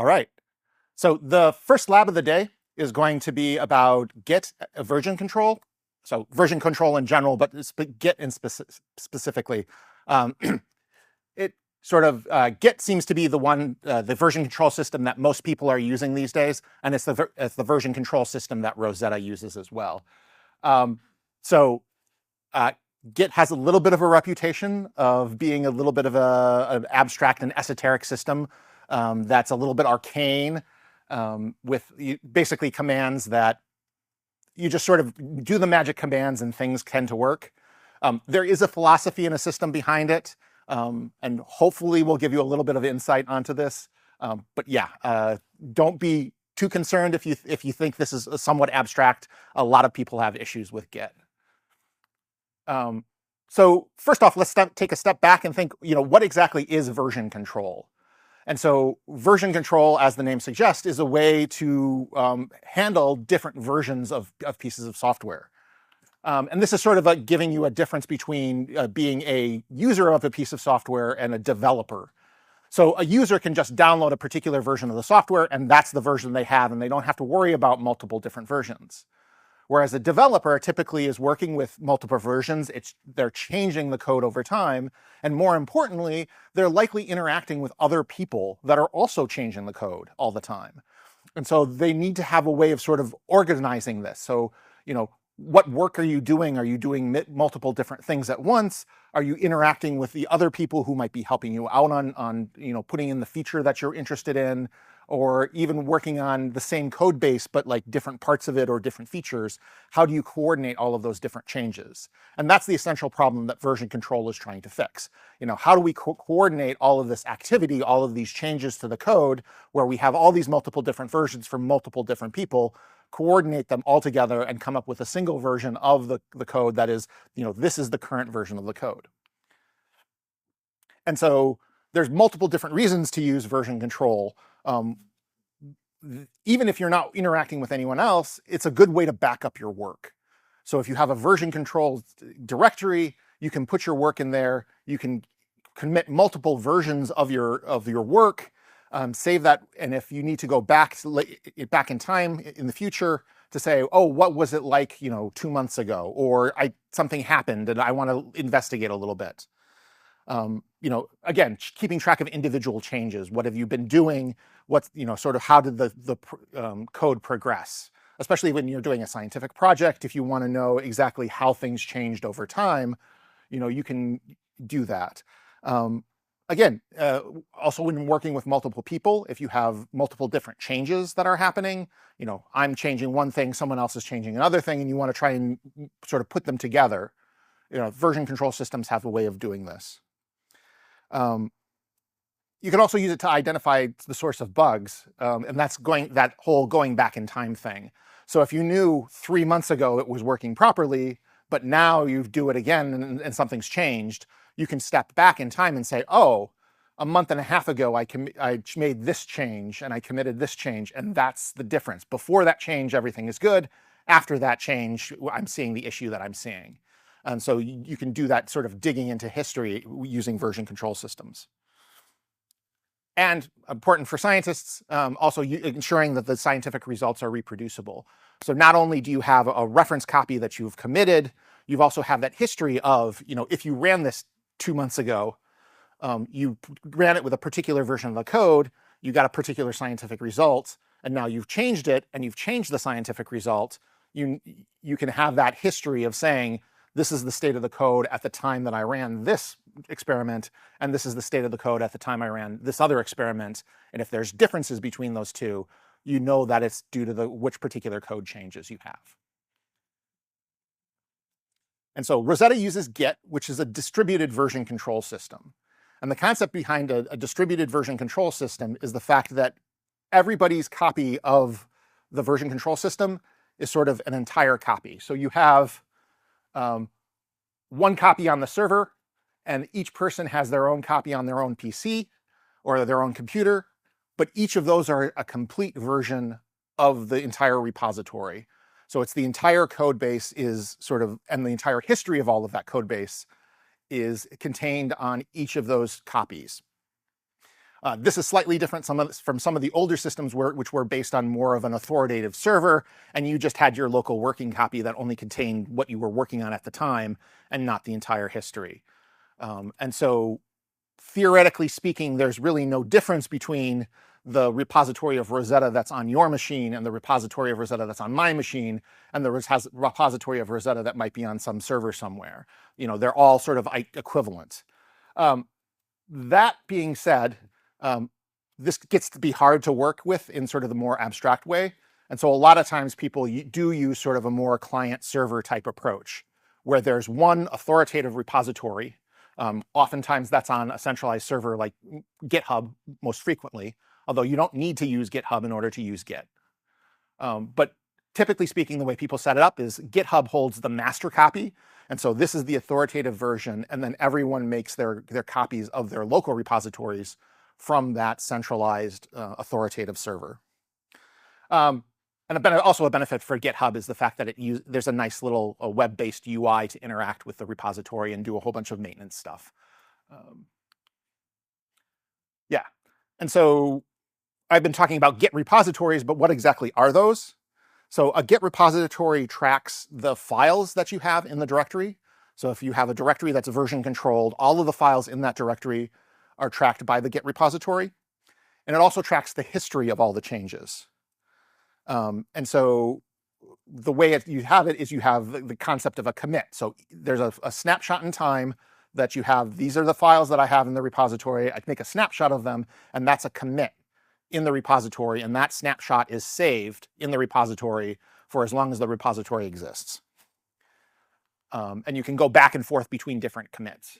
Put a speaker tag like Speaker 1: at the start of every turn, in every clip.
Speaker 1: All right. So the first lab of the day is going to be about Git version control. So version control in general, but Git in specifically. Um, it sort of Git seems to be the one, the version control system that most people are using these days, and it's the version control system that Rosetta uses as well. Um, so Git has a little bit of a reputation of being a little bit of an abstract and esoteric system that's a little bit arcane, with basically commands that you just sort of do the magic commands and things tend to work. There is a philosophy and a system behind it, and hopefully we'll give you a little bit of insight onto this. But yeah, don't be too concerned if you think this is somewhat abstract. A lot of people have issues with Git. So first off, let's take a step back and think, what exactly is version control? And so version control, as the name suggests, is a way to handle different versions of pieces of software. And this is sort of giving you a difference between being a user of a piece of software and a developer. So a user can just download a particular version of the software, and that's the version they have, and they don't have to worry about multiple different versions. Whereas a developer typically is working with multiple versions, they're changing the code over time, and more importantly, they're likely interacting with other people that are also changing the code all the time. And so they need to have a way of sort of organizing this. So, what work are you doing? Are you doing multiple different things at once? Are you interacting with the other people who might be helping you out on putting in the feature that you're interested in? Or even working on the same code base, but like different parts of it or different features? How do you coordinate all of those different changes? And that's the essential problem that version control is trying to fix. How do we coordinate all of this activity, all of these changes to the code, where we have all these multiple different versions from multiple different people, coordinate them all together and come up with a single version of the code that is, this is the current version of the code. And so there's multiple different reasons to use version control. Even if you're not interacting with anyone else, it's a good way to back up your work. So if you have a version control directory, you can put your work in there. You can commit multiple versions of your work, save that, and if you need to go back in time in the future to say, oh, what was it like 2 months ago, or something happened and I want to investigate a little bit. Again, keeping track of individual changes. What have you been doing? What's, sort of how did the code progress? Especially when you're doing a scientific project, if you want to know exactly how things changed over time, you can do that. Again, also when working with multiple people, if you have multiple different changes that are happening, I'm changing one thing, someone else is changing another thing, and you want to try and sort of put them together. Version control systems have a way of doing this. You can also use it to identify the source of bugs, and that's that whole going back in time thing. So if you knew 3 months ago it was working properly, but now you do it again and something's changed, you can step back in time and say, oh, a month and a half ago I made this change and I committed this change, and that's the difference. Before that change, everything is good. After that change, I'm seeing the issue that I'm seeing. And so you can do that sort of digging into history using version control systems. And important for scientists, also ensuring that the scientific results are reproducible. So not only do you have a reference copy that you've committed, you've also have that history of, if you ran this 2 months ago, you ran it with a particular version of the code, you got a particular scientific result, and now you've changed it and you've changed the scientific result, you can have that history of saying, this is the state of the code at the time that I ran this experiment, and this is the state of the code at the time I ran this other experiment. And if there's differences between those two, you know that it's due to which particular code changes you have. And so Rosetta uses Git, which is a distributed version control system. And the concept behind a distributed version control system is the fact that everybody's copy of the version control system is sort of an entire copy. So you have one copy on the server, and each person has their own copy on their own PC or their own computer, but each of those are a complete version of the entire repository. So it's the entire code base is sort of, and the entire history of all of that code base is contained on each of those copies. This is slightly different from some of the older systems which were based on more of an authoritative server, and you just had your local working copy that only contained what you were working on at the time and not the entire history. And so theoretically speaking, there's really no difference between the repository of Rosetta that's on your machine and the repository of Rosetta that's on my machine and the repository of Rosetta that might be on some server somewhere. They're all sort of equivalent. That being said, this gets to be hard to work with in sort of the more abstract way. And so a lot of times people do use sort of a more client-server type approach, where there's one authoritative repository. Oftentimes that's on a centralized server like GitHub most frequently, although you don't need to use GitHub in order to use Git. But typically speaking, the way people set it up is GitHub holds the master copy. And so this is the authoritative version, and then everyone makes their copies of their local repositories from that centralized authoritative server. And also a benefit for GitHub is the fact that there's a nice little web-based UI to interact with the repository and do a whole bunch of maintenance stuff. Yeah, and so I've been talking about Git repositories, but what exactly are those? So a Git repository tracks the files that you have in the directory. So if you have a directory that's version controlled, all of the files in that directory are tracked by the Git repository. And it also tracks the history of all the changes. And so the way you have it is you have the concept of a commit. So there's a snapshot in time that you have, these are the files that I have in the repository. I make a snapshot of them, and that's a commit in the repository, and that snapshot is saved in the repository for as long as the repository exists. And you can go back and forth between different commits.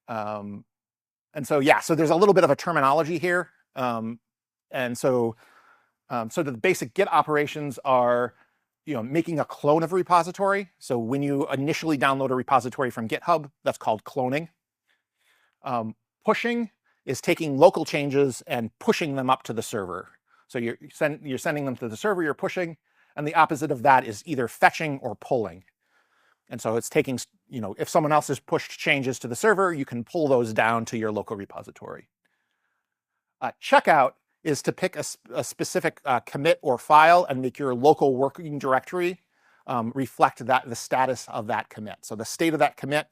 Speaker 1: And so, yeah, so there's a little bit of a terminology here. And so the basic Git operations are, making a clone of a repository. So when you initially download a repository from GitHub, that's called cloning. Pushing is taking local changes and pushing them up to the server. So you're sending them to the server, you're pushing, and the opposite of that is either fetching or pulling. And so it's taking, if someone else has pushed changes to the server, you can pull those down to your local repository. Checkout is to pick a specific commit or file and make your local working directory reflect the status of that commit. So the state of that commit,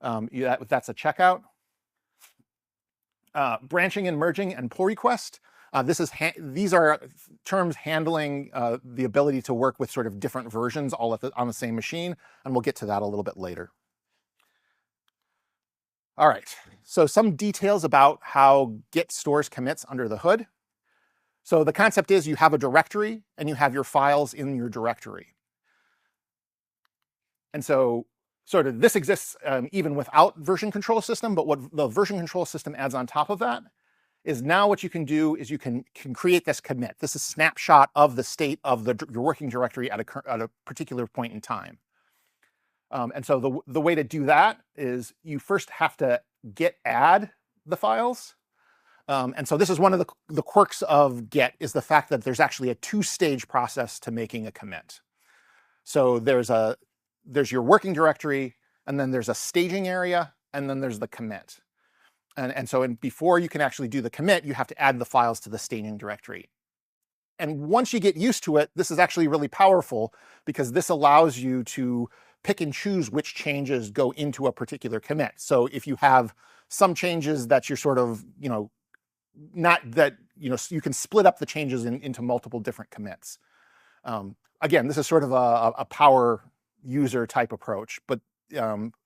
Speaker 1: that's a checkout. Branching and merging and pull request. These are terms handling the ability to work with sort of different versions all on the same machine, and we'll get to that a little bit later. All right, so some details about how Git stores commits under the hood. So the concept is you have a directory and you have your files in your directory. And so sort of this exists even without version control system, but what the version control system adds on top of that is now what you can do is you can create this commit. This is a snapshot of the state of your working directory at a particular point in time. And so the way to do that is you first have to git add the files. And so this is one of the quirks of Git, is the fact that there's actually a two-stage process to making a commit. So there's your working directory, and then there's a staging area, and then there's the commit. And so before you can actually do the commit, you have to add the files to the staging directory. And once you get used to it, this is actually really powerful, because this allows you to pick and choose which changes go into a particular commit. So if you have some changes that you're sort of, not that, you can split up the changes into multiple different commits. Again, this is sort of a power user type approach, but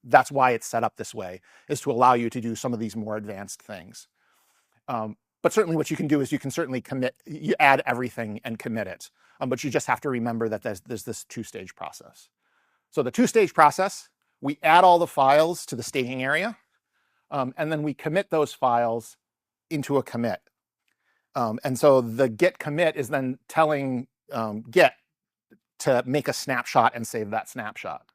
Speaker 1: that's why it's set up this way, is to allow you to do some of these more advanced things. But certainly what you can do is you can certainly you add everything and commit it. But you just have to remember that there's this two-stage process. So the two-stage process, we add all the files to the staging area, and then we commit those files into a commit. And so the git commit is then telling Git to make a snapshot and save that snapshot.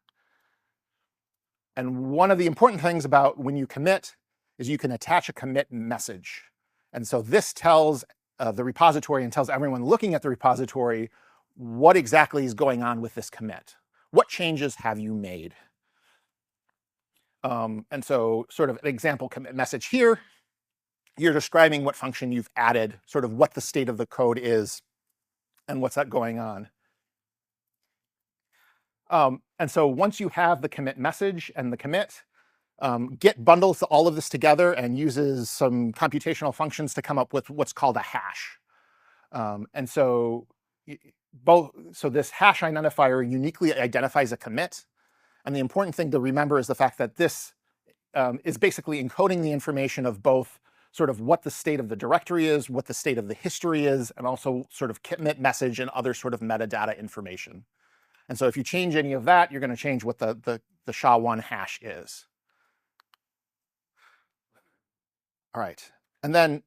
Speaker 1: And one of the important things about when you commit is you can attach a commit message. And so this tells the repository and tells everyone looking at the repository what exactly is going on with this commit. What changes have you made? And so sort of an example commit message here you're describing what function you've added, sort of what the state of the code is, and what's that going on. And so once you have the commit message and the commit, Git bundles all of this together and uses some computational functions to come up with what's called a hash. And so this hash identifier uniquely identifies a commit. And the important thing to remember is the fact that this is basically encoding the information of both sort of what the state of the directory is, what the state of the history is, and also sort of commit message and other sort of metadata information. And so if you change any of that, you're going to change what the SHA-1 hash is. All right. And then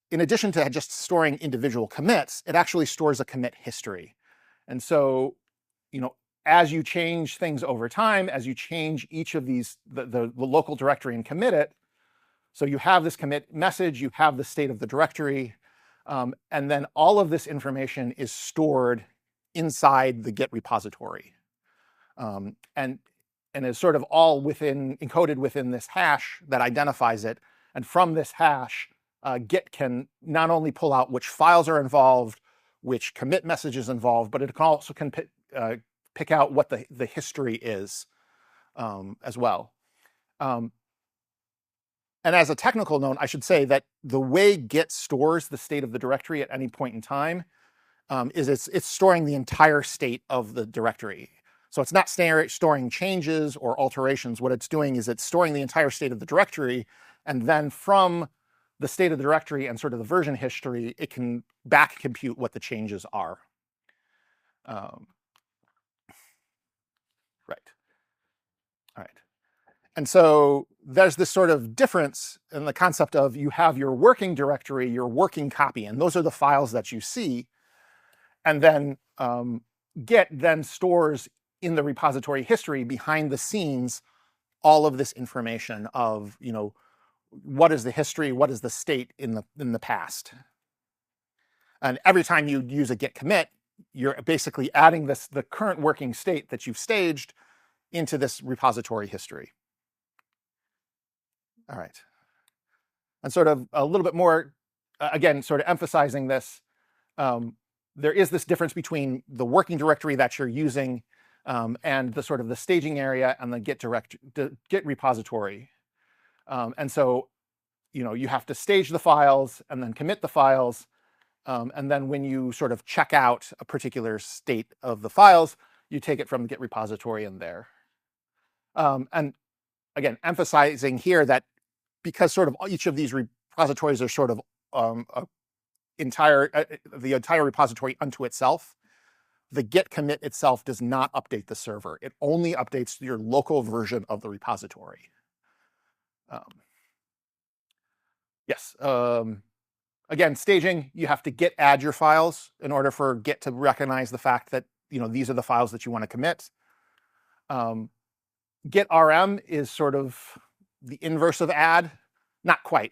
Speaker 1: in addition to just storing individual commits, it actually stores a commit history. And so, as you change things over time, as you change each of these, the local directory and commit it, so you have this commit message, you have the state of the directory, and then all of this information is stored inside the Git repository. And is sort of all encoded within this hash that identifies it. And from this hash, Git can not only pull out which files are involved, which commit message is involved, but it can also pick out what the history is as well. And as a technical note, I should say that the way Git stores the state of the directory at any point in time is it's storing the entire state of the directory. So it's not storing changes or alterations. What it's doing is it's storing the entire state of the directory, and then from the state of the directory and sort of the version history, it can back compute what the changes are. Right. All right. And so there's this sort of difference in the concept of you have your working directory, your working copy, and those are the files that you see. And then Git then stores in the repository history behind the scenes all of this information of, what is the history, what is the state in the past. And every time you use a Git commit, you're basically adding the current working state that you've staged into this repository history. All right. And sort of a little bit more, again, sort of emphasizing this, there is this difference between the working directory that you're using and the sort of the staging area and the Git repository. And so, you have to stage the files and then commit the files. And then when you sort of check out a particular state of the files, you take it from the Git repository in there. And again, emphasizing here that because sort of each of these repositories are sort of the entire repository unto itself, the Git commit itself does not update the server. It only updates your local version of the repository. Yes. Again, staging, you have to git add your files in order for Git to recognize the fact that these are the files that you want to commit. Git RM is sort of the inverse of add. Not quite.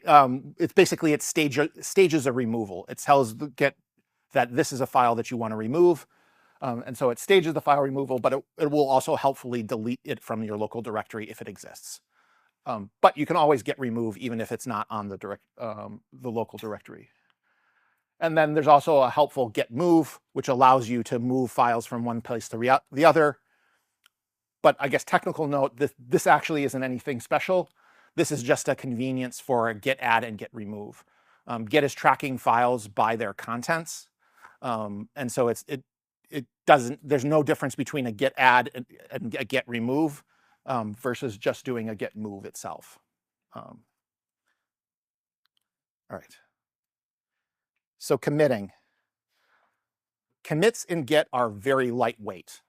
Speaker 1: It's basically it stages a removal. It tells Git that this is a file that you want to remove. And so it stages the file removal, but it will also helpfully delete it from your local directory if it exists. But you can always git remove even if it's not on the local directory. And then there's also a helpful git move, which allows you to move files from one place to the other. But I guess technical note, this actually isn't anything special. This is just a convenience for a git add and git remove. Git is tracking files by their contents. And so there's no difference between a git add and a git remove versus just doing a git move itself. All right. So committing. Commits in Git are very lightweight.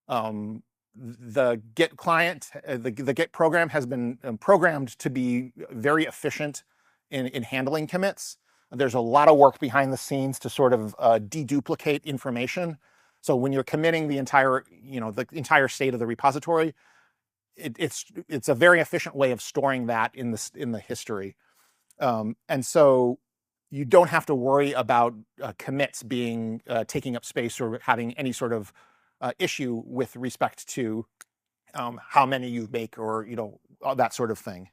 Speaker 1: The Git client, the Git program has been programmed to be very efficient in handling commits. There's a lot of work behind the scenes to sort of deduplicate information. So when you're committing the entire state of the repository, it's a very efficient way of storing that in the history. And so you don't have to worry about commits being taking up space or having any sort of issue with respect to how many you make or that sort of thing.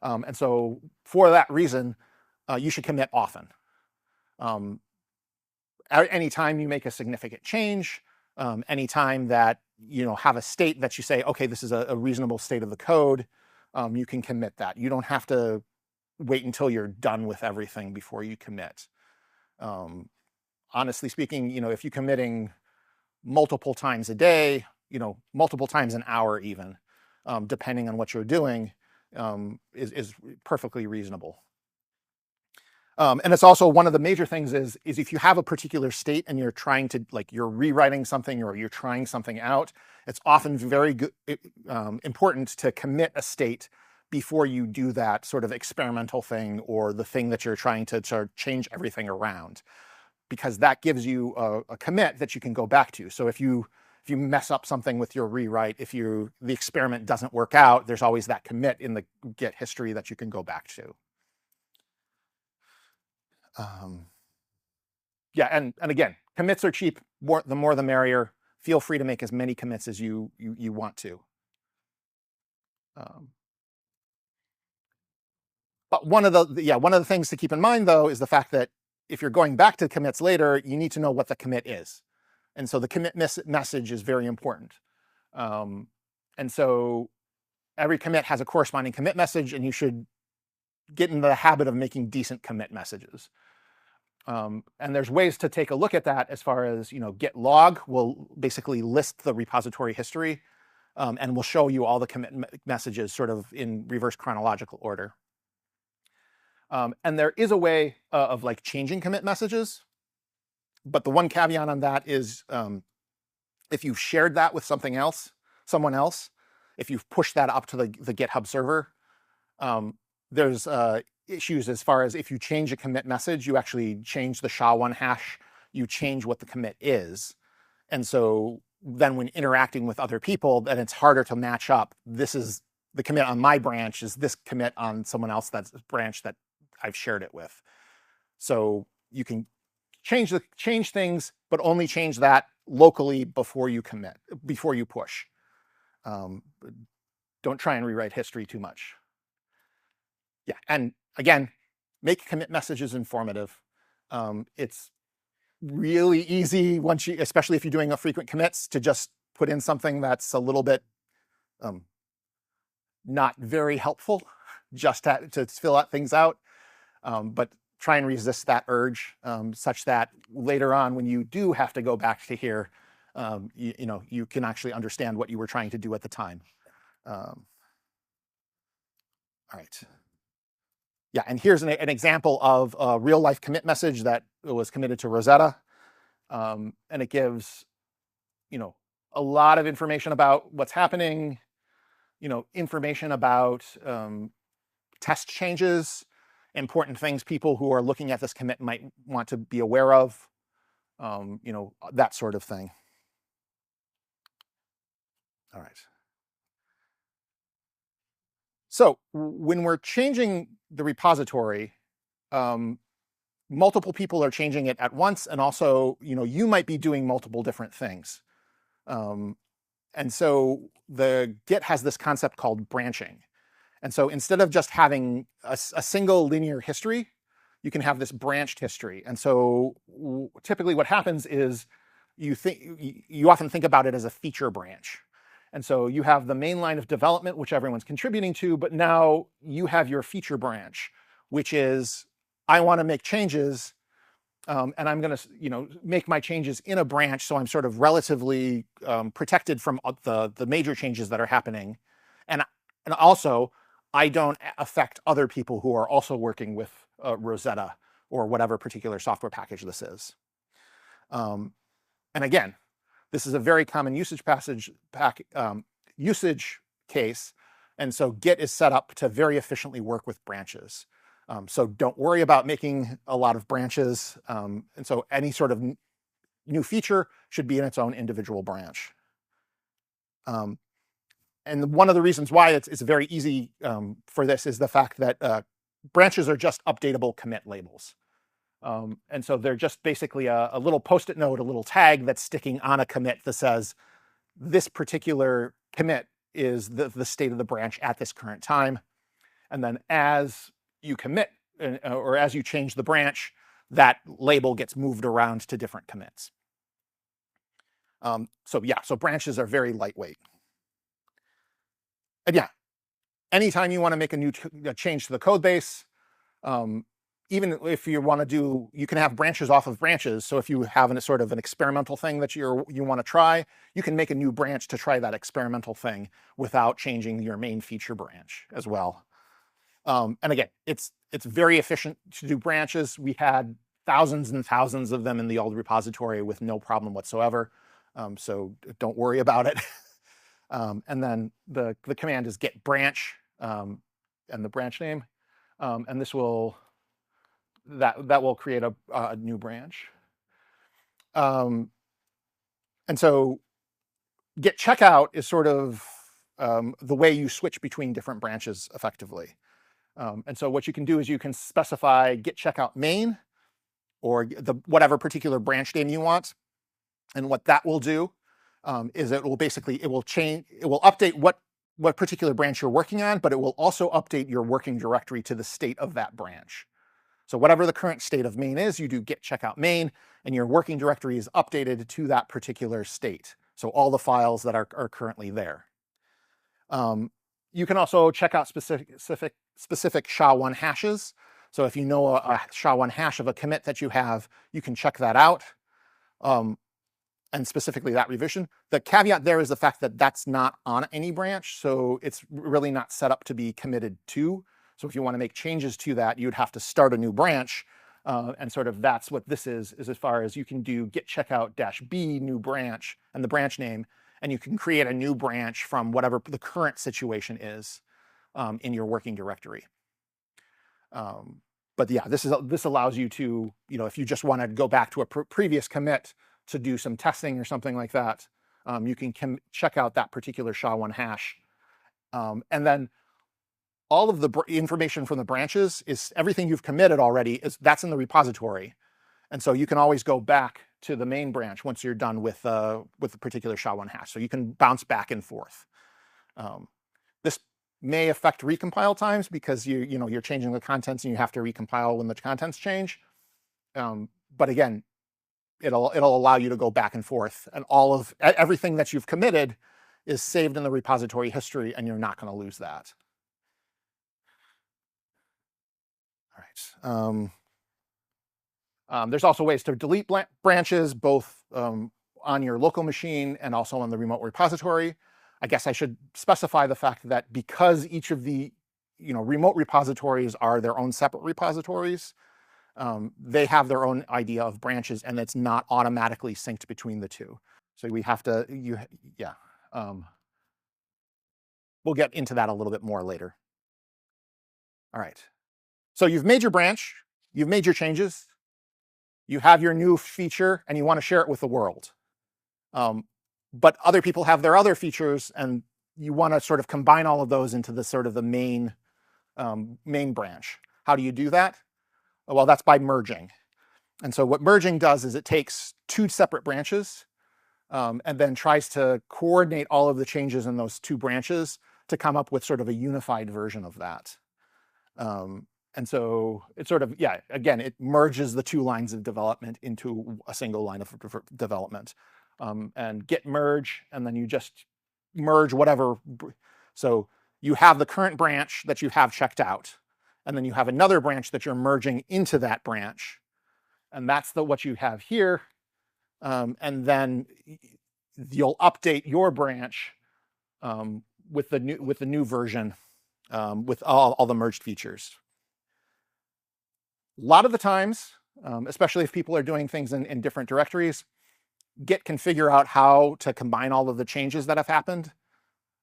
Speaker 1: And so for that reason, you should commit often. Anytime you make a significant change, anytime that you have a state that you say, okay, this is a reasonable state of the code, you can commit that. You don't have to wait until you're done with everything before you commit. Honestly speaking, if you're committing multiple times a day, multiple times an hour even, depending on what you're doing, is perfectly reasonable. And it's also one of the major things is if you have a particular state and you're trying to, you're rewriting something or you're trying something out, it's often very good, important to commit a state before you do that sort of experimental thing or the thing that you're trying to sort of change everything around, because that gives you a commit that you can go back to. So if you mess up something with your rewrite, if the experiment doesn't work out, there's always that commit in the Git history that you can go back to. Yeah, and again, commits are cheap. The more the merrier. Feel free to make as many commits as you want to. But one of the things to keep in mind, though, is the fact that if you're going back to commits later, you need to know what the commit is. And so the commit message is very important. And so every commit has a corresponding commit message, and you should get in the habit of making decent commit messages. And there's ways to take a look at that as far as, git log will basically list the repository history, and will show you all the commit messages sort of in reverse chronological order. And there is a way of changing commit messages, but the one caveat on that is if you've shared that with someone else, if you've pushed that up to the GitHub server, there's issues as far as if you change a commit message, you actually change the SHA-1 hash, you change what the commit is. And so then when interacting with other people, then it's harder to match up. This is the commit on my branch, is this commit on someone else that's a branch that I've shared it with. So you can change things, but only change that locally before you push. Don't try and rewrite history too much. Yeah, and again, make commit messages informative. It's really easy especially if you're doing frequent commits, to just put in something that's a little bit not very helpful, just to fill out things out. But try and resist that urge, such that later on, when you do have to go back to here, you can actually understand what you were trying to do at the time. All right. Yeah, and here's an example of a real-life commit message that was committed to Rosetta, and it gives, a lot of information about what's happening, information about test changes, important things people who are looking at this commit might want to be aware of, that sort of thing. All right. So when we're changing the repository, multiple people are changing it at once, and also, you might be doing multiple different things. And so the Git has this concept called branching. And so instead of just having a single linear history, you can have this branched history. And so typically what happens is you often think about it as a feature branch. And so you have the main line of development, which everyone's contributing to, but now you have your feature branch, which is, I want to make changes, and I'm going to, make my changes in a branch, so I'm sort of relatively protected from the major changes that are happening, and also I don't affect other people who are also working with Rosetta or whatever particular software package this is. And again, this is a very common usage case, and so Git is set up to very efficiently work with branches. So don't worry about making a lot of branches. And so any sort of new feature should be in its own individual branch. And one of the reasons why it's very easy for this is the fact that branches are just updatable commit labels. And so they're just basically a little post-it note, a little tag that's sticking on a commit that says, this particular commit is the state of the branch at this current time. And then as you commit or as you change the branch, that label gets moved around to different commits. So branches are very lightweight. And yeah, anytime you want to make a new change to the code base, even if you want to do, you can have branches off of branches. So if you have a sort of an experimental thing that you want to try, you can make a new branch to try that experimental thing without changing your main feature branch as well. And again, it's very efficient to do branches. We had thousands and thousands of them in the old repository with no problem whatsoever. So don't worry about it. And then the command is get branch and the branch name, and this will that will create a new branch. And so get checkout is sort of the way you switch between different branches effectively. And so what you can do is you can specify get checkout main or whatever particular branch name you want, and what that will do is it will update what particular branch you're working on, but it will also update your working directory to the state of that branch. So whatever the current state of main is, you do get checkout main, and your working directory is updated to that particular state. So all the files that are currently there. You can also check out specific SHA-1 hashes. So if you know a SHA-1 hash of a commit that you have, you can check that out. And specifically that revision. The caveat there is the fact that that's not on any branch, so it's really not set up to be committed to. So if you want to make changes to that, you'd have to start a new branch, and sort of that's what this is as far as you can do get checkout -b new branch and the branch name, and you can create a new branch from whatever the current situation is in your working directory. But yeah, this allows you to, if you just want to go back to a previous commit to do some testing or something like that, you can check out that particular SHA-1 hash. And then all of the information from the branches is everything you've committed already, that's in the repository. And so you can always go back to the main branch once you're done with the particular SHA-1 hash. So you can bounce back and forth. This may affect recompile times because you're changing the contents and you have to recompile when the contents change. But again, it'll allow you to go back and forth, and everything that you've committed is saved in the repository history, and you're not going to lose that. All right. There's also ways to delete branches, both on your local machine and also on the remote repository. I guess I should specify the fact that because each of the remote repositories are their own separate repositories, they have their own idea of branches, and it's not automatically synced between the two. So we have to, we'll get into that a little bit more later. All right. So you've made your branch, you've made your changes, you have your new feature, and you want to share it with the world. But other people have their other features, and you want to sort of combine all of those into the main branch. How do you do that? Well, that's by merging. And so what merging does is it takes two separate branches and then tries to coordinate all of the changes in those two branches to come up with sort of a unified version of that. And so it sort of, again, it merges the two lines of development into a single line of development. And git merge, and then you just merge whatever. So you have the current branch that you have checked out, and then you have another branch that you're merging into that branch, and that's what you have here. And then you'll update your branch with the new version with all the merged features. A lot of the times, especially if people are doing things in different directories, Git can figure out how to combine all of the changes that have happened.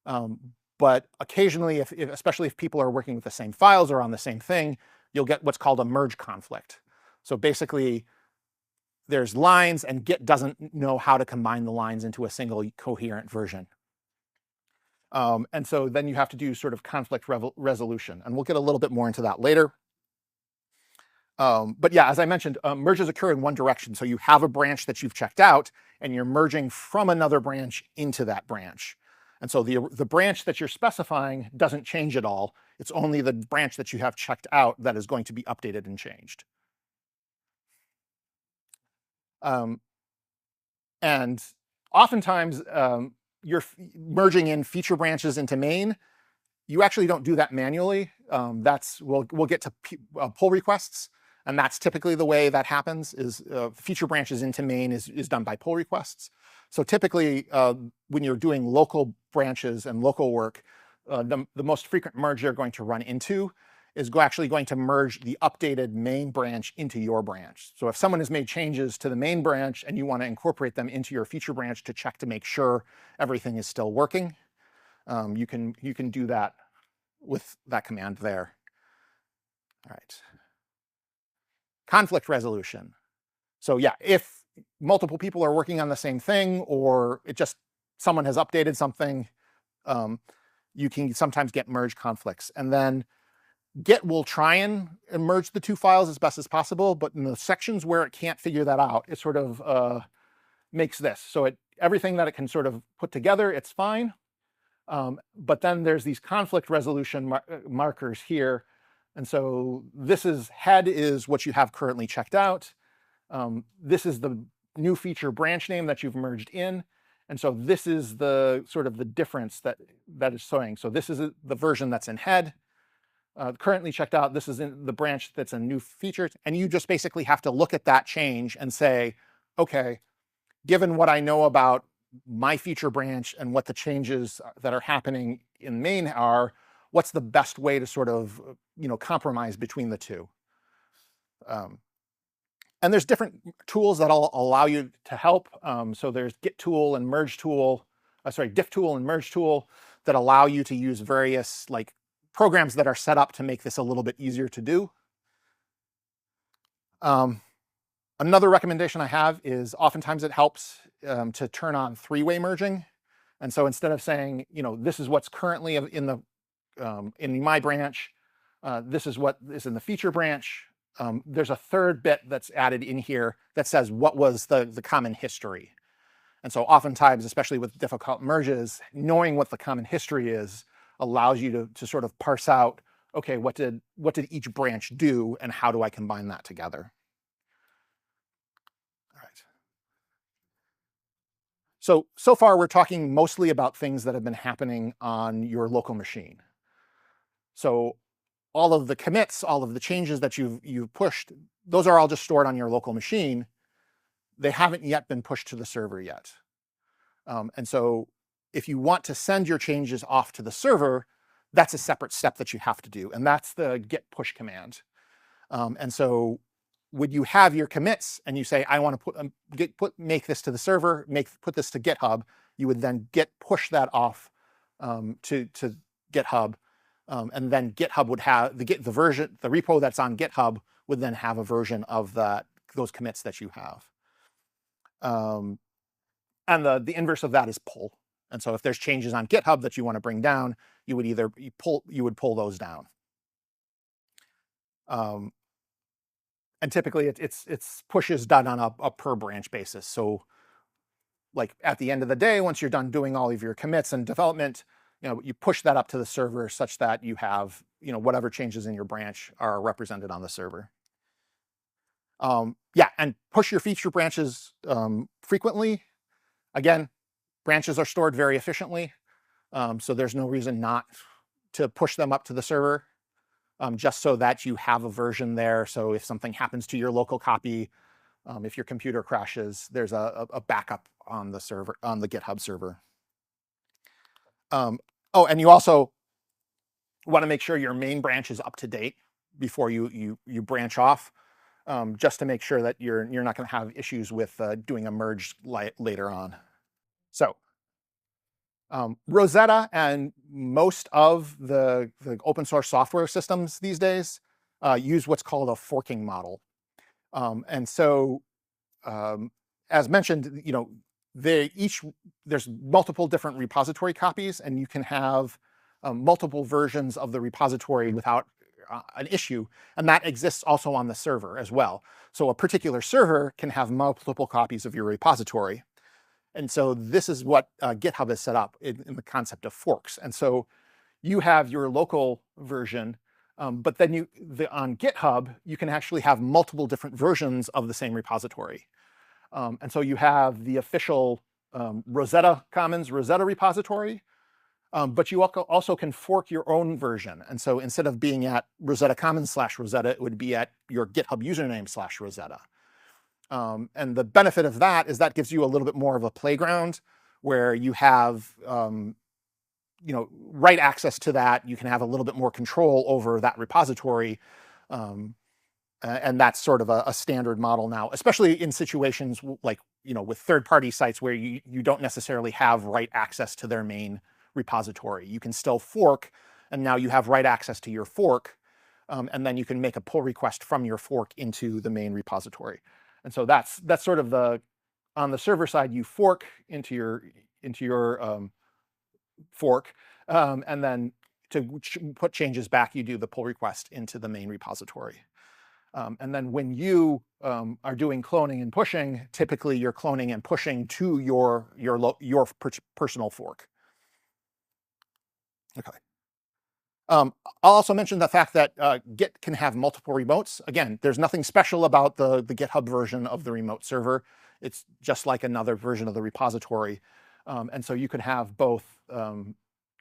Speaker 1: But occasionally, especially if people are working with the same files or on the same thing, you'll get what's called a merge conflict. So basically, there's lines, and Git doesn't know how to combine the lines into a single coherent version. And so then you have to do sort of conflict resolution. And we'll get a little bit more into that later. But yeah, as I mentioned, merges occur in one direction. So you have a branch that you've checked out, and you're merging from another branch into that branch. And so the branch that you're specifying doesn't change at all. It's only the branch that you have checked out that is going to be updated and changed. And oftentimes, you're merging in feature branches into main. You actually don't do that manually. We'll get to pull requests, and that's typically the way that happens. Is feature branches into main is done by pull requests. So typically, when you're doing local branches and local work, the most frequent merge you're going to run into is actually going to merge the updated main branch into your branch. So if someone has made changes to the main branch and you want to incorporate them into your feature branch to check to make sure everything is still working, you can do that with that command there. All right. Conflict resolution. So yeah, if multiple people are working on the same thing, or someone has updated something, you can sometimes get merge conflicts. And then Git will try and merge the two files as best as possible, but in the sections where it can't figure that out, it sort of makes this. So everything that it can sort of put together, it's fine. But then there's these conflict resolution markers here. And so head is what you have currently checked out. This is the new feature branch name that you've merged in. And so this is the sort of the difference that is showing. So this is the version that's in head. Currently checked out, this is in the branch that's a new feature. And you just basically have to look at that change and say, okay, given what I know about my feature branch and what the changes that are happening in main are, what's the best way to sort of compromise between the two? And there's different tools that'll allow you to help. So there's Git tool and merge tool, diff tool and merge tool that allow you to use various programs that are set up to make this a little bit easier to do. Another recommendation I have is oftentimes it helps to turn on three-way merging. And so instead of saying, this is what's currently in my branch, this is what is in the feature branch, there's a third bit that's added in here that says what was the common history. And so oftentimes, especially with difficult merges, knowing what the common history is allows you to sort of parse out, okay, what did each branch do and how do I combine that together? All right. So far we're talking mostly about things that have been happening on your local machine. So all of the commits, all of the changes that you've pushed, those are all just stored on your local machine. They haven't yet been pushed to the server yet. And so if you want to send your changes off to the server, that's a separate step that you have to do. And that's the git push command. And so when you have your commits and you say, I want to make this to the server, put this to GitHub, you would then git push that off to GitHub. And then GitHub would have the repo that's on GitHub would then have a version of those commits that you have. And the inverse of that is pull. And so if there's changes on GitHub that you want to bring down, you would pull those down. And typically it's pushes done on a per branch basis. So at the end of the day, once you're done doing all of your commits and development, you push that up to the server such that you have whatever changes in your branch are represented on the server. Yeah, and push your feature branches frequently. Again, branches are stored very efficiently, so there's no reason not to push them up to the server, just so that you have a version there. So if something happens to your local copy, if your computer crashes, there's a backup on the server, on the GitHub server. Oh, and you also want to make sure your main branch is up to date before you branch off, just to make sure that you're not going to have issues with doing a merge later on. So Rosetta and most of the open source software systems these days use what's called a forking model. And so, as mentioned, there's multiple different repository copies, and you can have multiple versions of the repository without an issue, and that exists also on the server as well. So a particular server can have multiple copies of your repository. And so this is what GitHub has set up in the concept of forks. And so you have your local version, but then on GitHub, you can actually have multiple different versions of the same repository. And so you have the official Rosetta Commons Rosetta repository, but you also can fork your own version. And so instead of being at Rosetta Commons /Rosetta, it would be at your GitHub username /Rosetta. And the benefit of that is that gives you a little bit more of a playground where you have write access to that. You can have a little bit more control over that repository. And that's sort of a standard model now, especially in situations like, with third-party sites where you don't necessarily have write access to their main repository. You can still fork, and now you have write access to your fork, and then you can make a pull request from your fork into the main repository. And so that's sort of on the server side, you fork into your fork, and then to put changes back, you do the pull request into the main repository. And then when you are doing cloning and pushing, typically you're cloning and pushing to your personal fork. Okay. I'll also mention the fact that Git can have multiple remotes. Again, there's nothing special about the GitHub version of the remote server. It's just like another version of the repository. And so you can have both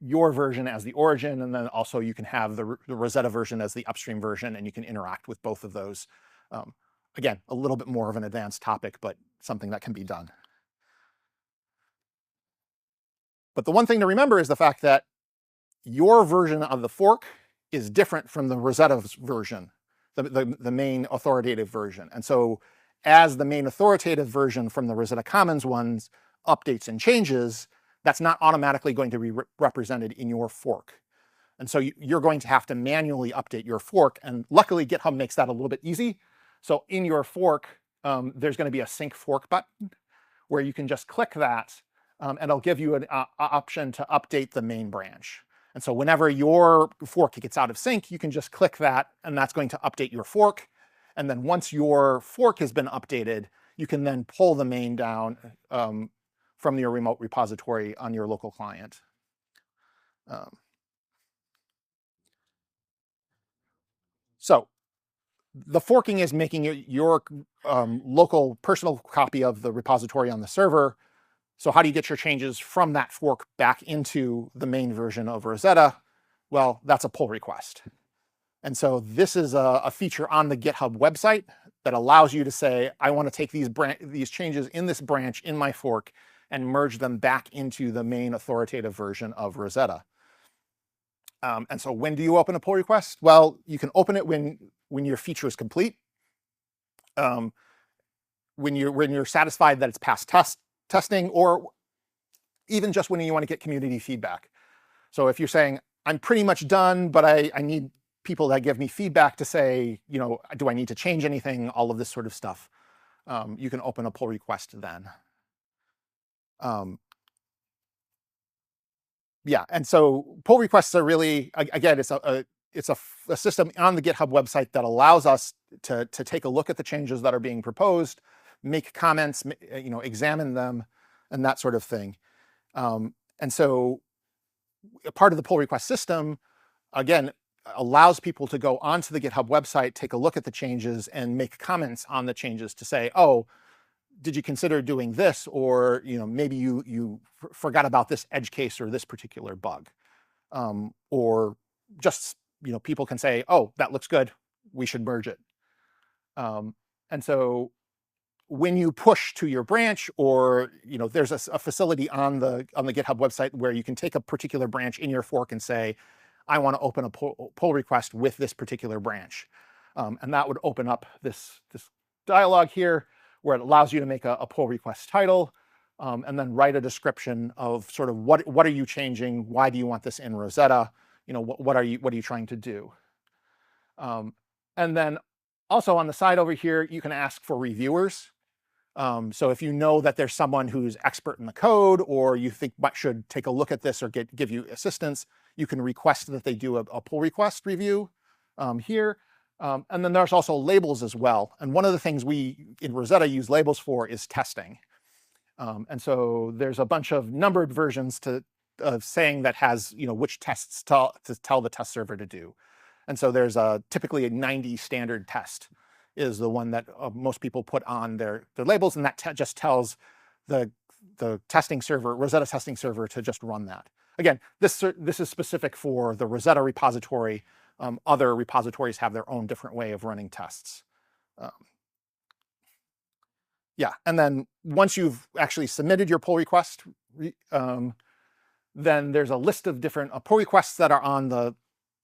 Speaker 1: your version as the origin, and then also you can have the Rosetta version as the upstream version, and you can interact with both of those. Again, a little bit more of an advanced topic, but something that can be done. But the one thing to remember is the fact that your version of the fork is different from the Rosetta's version, the main authoritative version. And so as the main authoritative version from the Rosetta Commons ones updates and changes, that's not automatically going to be represented in your fork. And so you're going to have to manually update your fork. And luckily, GitHub makes that a little bit easy. So in your fork, there's going to be a sync fork button where you can just click that, and it'll give you an option to update the main branch. And so whenever your fork gets out of sync, you can just click that, and that's going to update your fork. And then once your fork has been updated, you can then pull the main down from your remote repository on your local client. So the forking is making your local personal copy of the repository on the server. So how do you get your changes from that fork back into the main version of Rosetta? Well, that's a pull request. And so this is a feature on the GitHub website that allows you to say, I want to take these changes in this branch in my fork and merge them back into the main authoritative version of Rosetta. And so when do you open a pull request? Well, you can open it when your feature is complete, when you're satisfied that it's passed testing, or even just when you want to get community feedback. So if you're saying, I'm pretty much done, but I need people that give me feedback to say, do I need to change anything? All of this sort of stuff. You can open a pull request then. Yeah, and so pull requests are really, again, it's a system on the GitHub website that allows us to take a look at the changes that are being proposed, make comments, examine them, and that sort of thing. And so a part of the pull request system, again, allows people to go onto the GitHub website, take a look at the changes, and make comments on the changes to say, oh, did you consider doing this? Or maybe you forgot about this edge case or this particular bug. Or just, people can say, oh, that looks good, we should merge it. And so when you push to your branch, or there's a facility on the GitHub website where you can take a particular branch in your fork and say, I want to open a pull request with this particular branch. And that would open up this dialog here, where it allows you to make a pull request title, and then write a description of sort of what are you changing, why do you want this in Rosetta, what are you trying to do. And then also on the side over here, you can ask for reviewers. So if you know that there's someone who's expert in the code, or you think should take a look at this or give you assistance, you can request that they do a pull request review here. And then there's also labels as well. And one of the things we in Rosetta use labels for is testing. And so there's a bunch of numbered versions saying that has, which tests to tell the test server to do. And so there's typically a 90 standard test is the one that most people put on their labels, and that just tells the testing server, Rosetta testing server, to just run that. Again, this is specific for the Rosetta repository. Other repositories have their own different way of running tests. Yeah, and then once you've actually submitted your pull request, then there's a list of different pull requests that are on the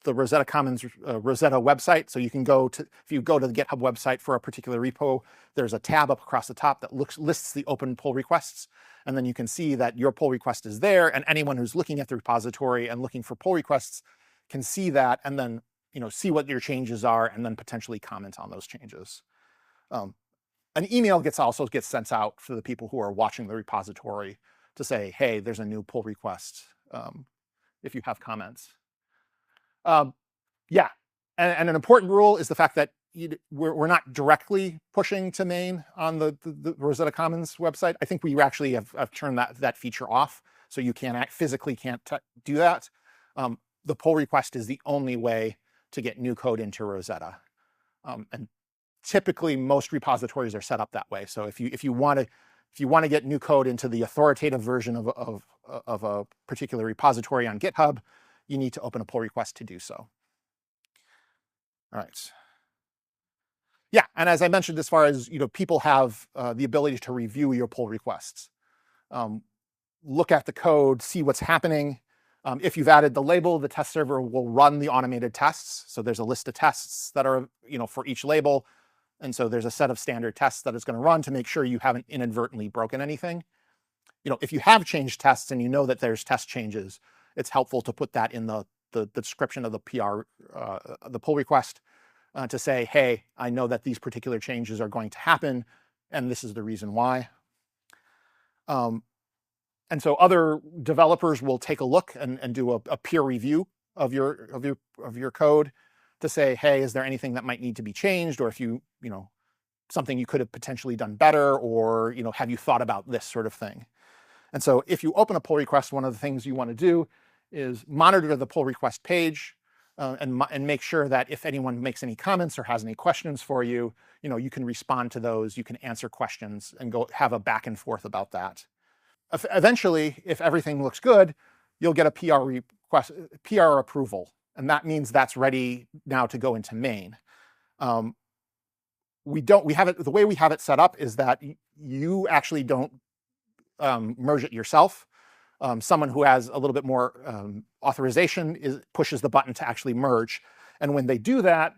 Speaker 1: Rosetta Commons Rosetta website. So you can go to, if you go to the GitHub website for a particular repo, there's a tab up across the top that lists the open pull requests. And then you can see that your pull request is there, and anyone who's looking at the repository and looking for pull requests can see that, and then see what your changes are, and then potentially comment on those changes. An email also gets sent out for the people who are watching the repository to say, hey, there's a new pull request, if you have comments. Yeah, and an important rule is the fact that we're not directly pushing to main on the Rosetta Commons website. I think we actually have turned that feature off, so you physically can't do that. The pull request is the only way to get new code into Rosetta, and typically most repositories are set up that way. So if you want to get new code into the authoritative version of a particular repository on GitHub, you need to open a pull request to do so. All right. Yeah, and as I mentioned, as far as people have the ability to review your pull requests, look at the code, see what's happening. If you've added the label, the test server will run the automated tests. So there's a list of tests that are for each label. And so there's a set of standard tests that it's going to run to make sure you haven't inadvertently broken anything. If you have changed tests and that there's test changes, it's helpful to put that in the description of the PR, the pull request, to say, hey, I know that these particular changes are going to happen, and this is the reason why. And so other developers will take a look and do a peer review of your code to say, hey, is there anything that might need to be changed, or if something you could have potentially done better, or have you thought about this sort of thing? And so if you open a pull request, one of the things you want to do is monitor the pull request page, and make sure that if anyone makes any comments or has any questions for you, you can respond to those, you can answer questions, and go have a back and forth about that. Eventually, if everything looks good, you'll get a PR approval, and that means that's ready now to go into main. The way we have it set up is that you actually don't merge it yourself. Someone who has a little bit more authorization pushes the button to actually merge. And when they do that,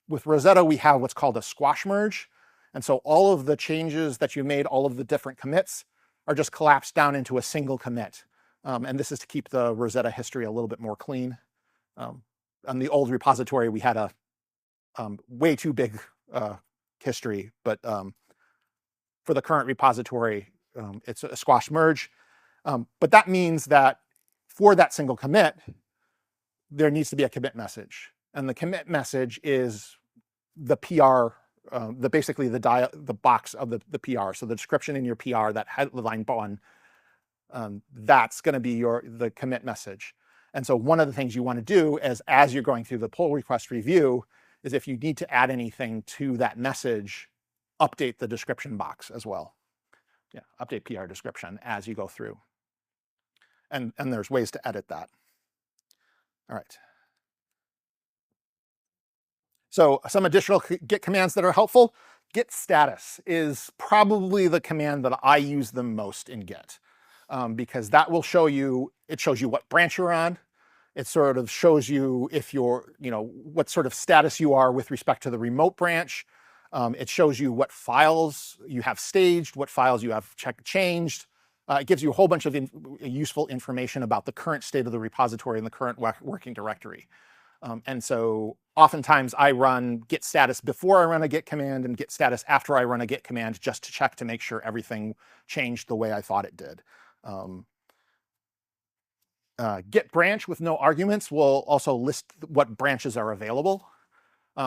Speaker 1: with Rosetta, we have what's called a squash merge. And so all of the changes that you made, all of the different commits, are just collapsed down into a single commit. And this is to keep the Rosetta history a little bit more clean. On the old repository, we had a way too big history, but for the current repository, it's a squash merge. But that means that for that single commit, there needs to be a commit message. And the commit message is the PR, basically the box of the PR. So the description in your PR, that headline button, that's going to be the commit message. And so one of the things you want to do is, as you're going through the pull request review, is if you need to add anything to that message, update the description box as well. Yeah, update PR description as you go through. And there's ways to edit that. All right. So some additional Git commands that are helpful. Git status is probably the command that I use the most in Git, because that will shows you what branch you're on. It sort of shows you if you're, what sort of status you are with respect to the remote branch. It shows you what files you have staged, what files you have changed. It gives you a whole bunch of useful information about the current state of the repository and the current working directory. And so oftentimes I run git status before I run a git command and git status after I run a git command, just to check to make sure everything changed the way I thought it did. Git branch with no arguments will also list what branches are available.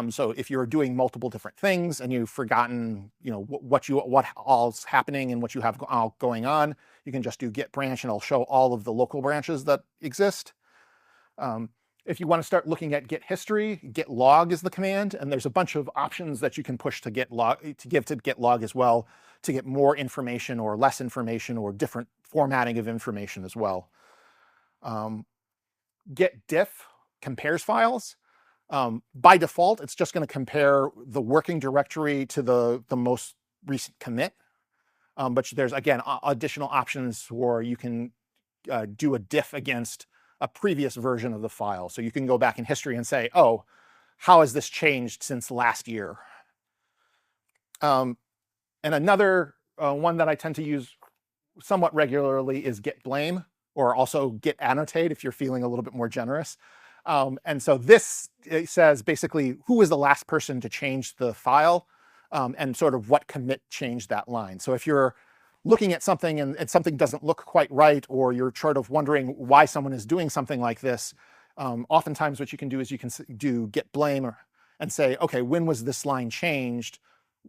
Speaker 1: So if you're doing multiple different things and you've forgotten, what all's happening and what you have all going on, you can just do git branch and it'll show all of the local branches that exist. If you want to start looking at git history, git log is the command, and there's a bunch of options that you can push to git log to give to git log as well to get more information or less information or different formatting of information as well. Git diff compares files. By default, it's just going to compare the working directory to the most recent commit. But there's, again, additional options where you can do a diff against a previous version of the file. So you can go back in history and say, oh, how has this changed since last year? And another one that I tend to use somewhat regularly is git blame, or also git annotate if you're feeling a little bit more generous. And so this says basically who was the last person to change the file and sort of what commit changed that line. So if you're looking at something and something doesn't look quite right, or you're sort of wondering why someone is doing something like this, oftentimes what you can do is you can do git blame and say, okay, when was this line changed?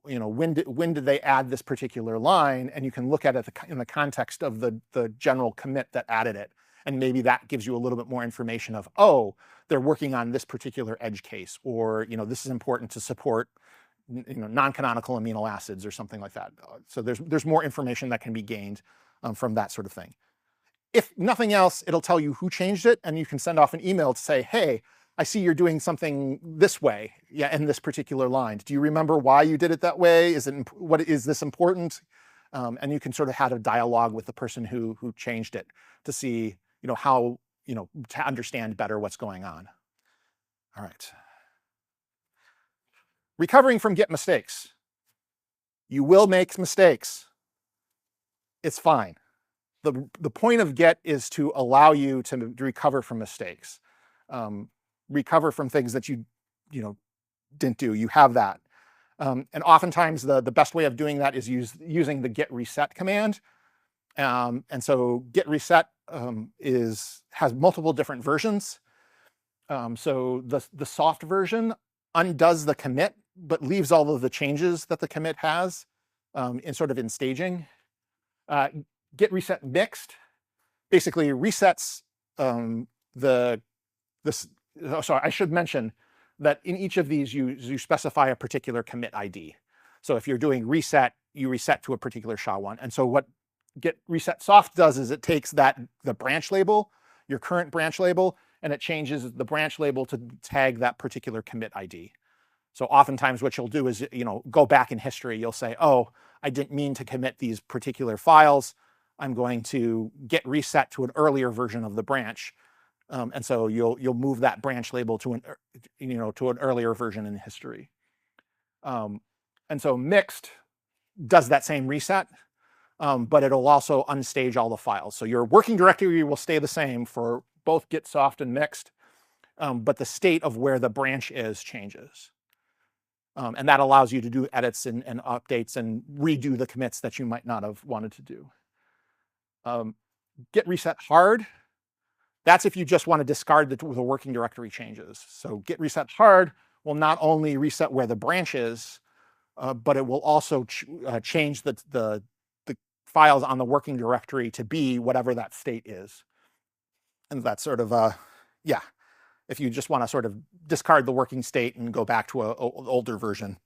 Speaker 1: When did they add this particular line? And you can look at it in the context of the general commit that added it. And maybe that gives you a little bit more information of, oh, they're working on this particular edge case, or this is important to support non-canonical amino acids or something like that. So there's more information that can be gained from that sort of thing. If nothing else, it'll tell you who changed it, and you can send off an email to say, hey, I see you're doing something this way, in this particular line. Do you remember why you did it that way? Is this important? And you can sort of have a dialogue with the person who changed it to see, how, to understand better what's going on. All right. Recovering from git mistakes. You will make mistakes. It's fine. The point of git is to allow you to recover from mistakes. Recover from things that you didn't do. You have that. And oftentimes the best way of doing that is using the git reset command. And so git reset has multiple different versions. So the soft version undoes the commit, but leaves all of the changes that the commit has in staging. Git reset mixed basically resets sorry, I should mention that in each of these you specify a particular commit ID. So if you're doing reset, you reset to a particular SHA-1. And so what git reset soft does is it takes the branch label, your current branch label, and it changes the branch label to tag that particular commit ID. So oftentimes what you'll do is, go back in history, you'll say, oh, I didn't mean to commit these particular files. I'm going to git reset to an earlier version of the branch. And so you'll move that branch label to an earlier version in history. And so mixed does that same reset, but it'll also unstage all the files. So your working directory will stay the same for both git soft and mixed, but the state of where the branch is changes. And that allows you to do edits and updates and redo the commits that you might not have wanted to do. Git reset hard. That's if you just want to discard the working directory changes. So git reset hard will not only reset where the branch is, but it will also change the files on the working directory to be whatever that state is. And that's sort of if you just want to sort of discard the working state and go back to an older version,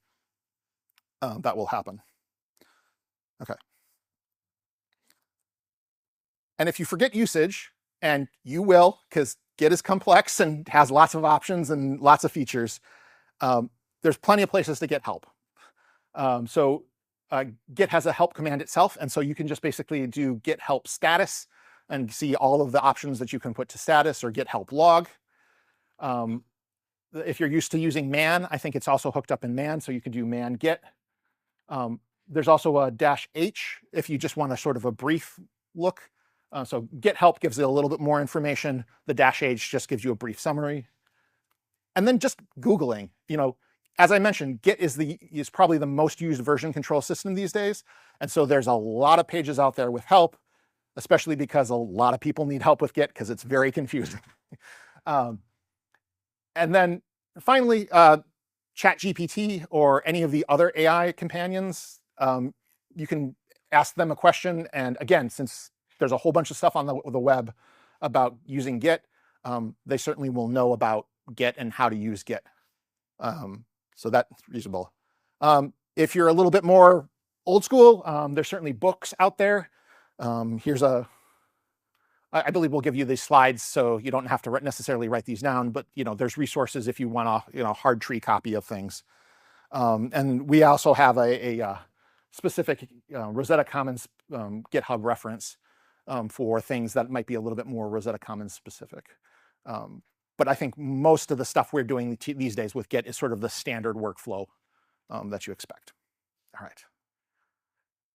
Speaker 1: that will happen. Okay. And if you forget usage, and you will, because Git is complex and has lots of options and lots of features, there's plenty of places to get help. Git has a help command itself, and so you can just basically do git help status and see all of the options that you can put to status, or git help log. If you're used to using man, I think it's also hooked up in man, so you can do man git. There's also a -h if you just want a sort of a brief look. So git help gives it a little bit more information. The -h just gives you a brief summary. And then just Googling. As I mentioned, Git is probably the most used version control system these days. And so there's a lot of pages out there with help, especially because a lot of people need help with Git because it's very confusing. And then finally, ChatGPT or any of the other AI companions, you can ask them a question. And again, since there's a whole bunch of stuff on the web about using Git, they certainly will know about Git and how to use Git. So that's reasonable. If you're a little bit more old school, there's certainly books out there. Here's I believe we'll give you these slides so you don't have to necessarily write these down, but there's resources if you want a hard tree copy of things. And we also have a specific Rosetta Commons GitHub reference for things that might be a little bit more Rosetta Commons specific. But I think most of the stuff we're doing these days with Git is sort of the standard workflow that you expect. All right.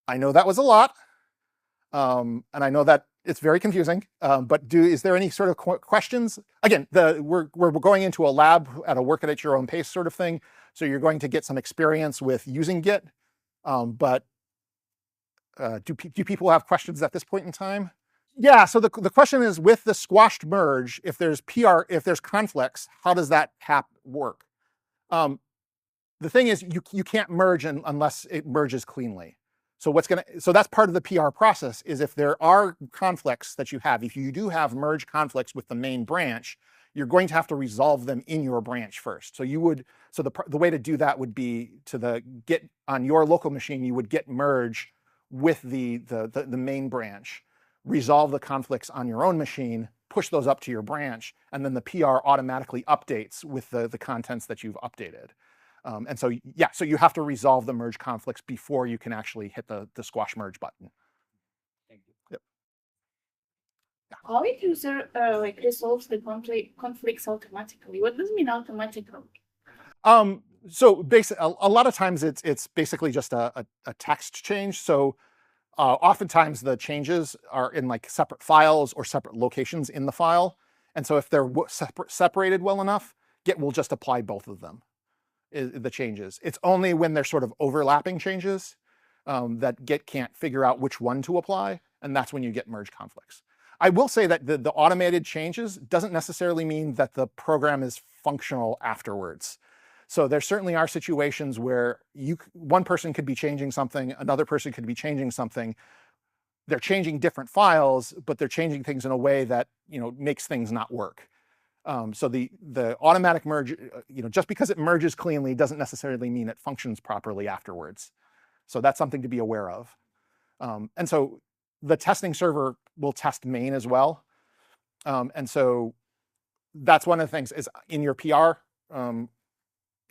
Speaker 1: I know that was a lot. And I know that it's very confusing, but is there any sort of questions? Again, we're going into a lab at a work at your own pace sort of thing. So you're going to get some experience with using Git. But do people have questions at this point in time? Yeah, so the question is, with the squashed merge, if there's conflicts, how does that work? The thing is, you can't merge unless it merges cleanly. So that's part of the PR process, is if there are conflicts that you have, if you do have merge conflicts with the main branch, you're going to have to resolve them in your branch first. So the way to do that would be to Git on your local machine, you would Git merge with the main branch, resolve the conflicts on your own machine, push those up to your branch, and then the PR automatically updates with the contents that you've updated. And so you have to resolve the merge conflicts before you can actually hit the squash merge button.
Speaker 2: Thank you.
Speaker 1: Yep.
Speaker 2: Yeah. How it user resolves the conflicts automatically? What does it mean automatically?
Speaker 1: So basically, a lot of times it's basically just a text change. So oftentimes the changes are in like separate files or separate locations in the file. And so if they're separated well enough, Git will just apply both of them. The changes. It's only when they're sort of overlapping changes that Git can't figure out which one to apply, and that's when you get merge conflicts. I will say that the automated changes doesn't necessarily mean that the program is functional afterwards. So there certainly are situations where one person could be changing something, another person could be changing something. They're changing different files, but they're changing things in a way that makes things not work. So the automatic merge, just because it merges cleanly doesn't necessarily mean it functions properly afterwards. So that's something to be aware of. And so the testing server will test main as well. And so that's one of the things is in your PR,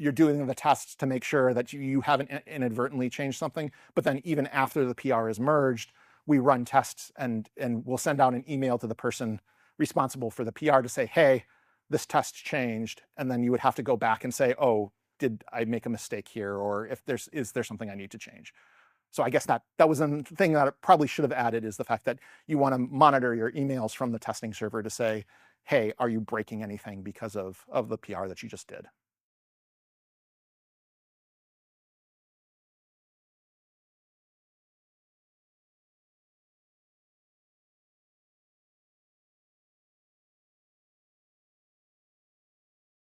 Speaker 1: you're doing the tests to make sure that you haven't inadvertently changed something. But then even after the PR is merged, we run tests and we'll send out an email to the person responsible for the PR to say, hey, this test changed, and then you would have to go back and say, oh, did I make a mistake here? Or is there something I need to change? So I guess that was a thing that I probably should have added, is the fact that you want to monitor your emails from the testing server to say, hey, are you breaking anything because of the PR that you just did?